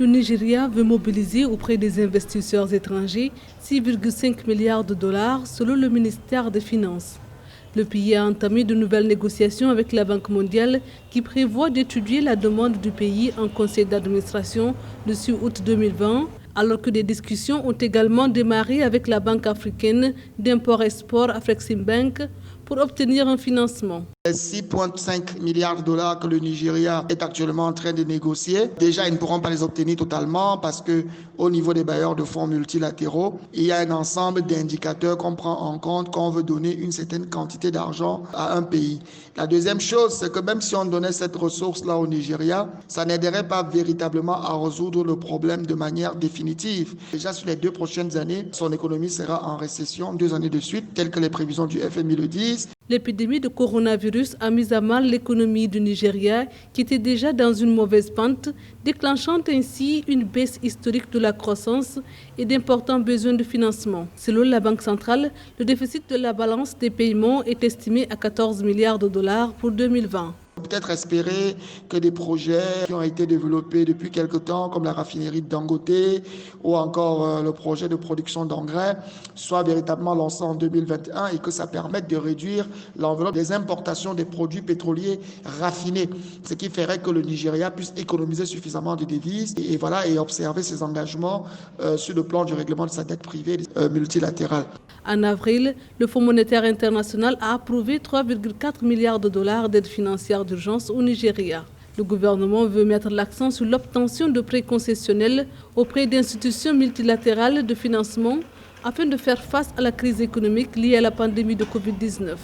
Le Nigeria veut mobiliser auprès des investisseurs étrangers 6,5 milliards de dollars selon le ministère des Finances. Le pays a entamé de nouvelles négociations avec la Banque mondiale qui prévoit d'étudier la demande du pays en conseil d'administration le 6 août 2020, alors que des discussions ont également démarré avec la Banque africaine d'import-export Afreximbank pour obtenir un financement. Les 6,5 milliards de dollars que le Nigeria est actuellement en train de négocier, déjà ils ne pourront pas les obtenir totalement parce que au niveau des bailleurs de fonds multilatéraux, il y a un ensemble d'indicateurs qu'on prend en compte quand on veut donner une certaine quantité d'argent à un pays. La deuxième chose, c'est que même si on donnait cette ressource-là au Nigeria, ça n'aiderait pas véritablement à résoudre le problème de manière définitive. Déjà sur les 2 prochaines années, son économie sera en récession 2 années de suite, telles que les prévisions du FMI le disent. L'épidémie de coronavirus a mis à mal l'économie du Nigeria qui était déjà dans une mauvaise pente, déclenchant ainsi une baisse historique de la croissance et d'importants besoins de financement. Selon la Banque centrale, le déficit de la balance des paiements est estimé à 14 milliards de dollars pour 2020. Peut-être espérer que des projets qui ont été développés depuis quelque temps, comme la raffinerie de Dangote ou encore le projet de production d'engrais, soient véritablement lancés en 2021 et que ça permette de réduire l'enveloppe des importations des produits pétroliers raffinés, ce qui ferait que le Nigeria puisse économiser suffisamment de devises et observer ses engagements sur le plan du règlement de sa dette privée multilatérale. En avril, le Fonds monétaire international a approuvé 3,4 milliards de dollars d'aide financière d'urgence au Nigeria. Le gouvernement veut mettre l'accent sur l'obtention de prêts concessionnels auprès d'institutions multilatérales de financement afin de faire face à la crise économique liée à la pandémie de Covid-19.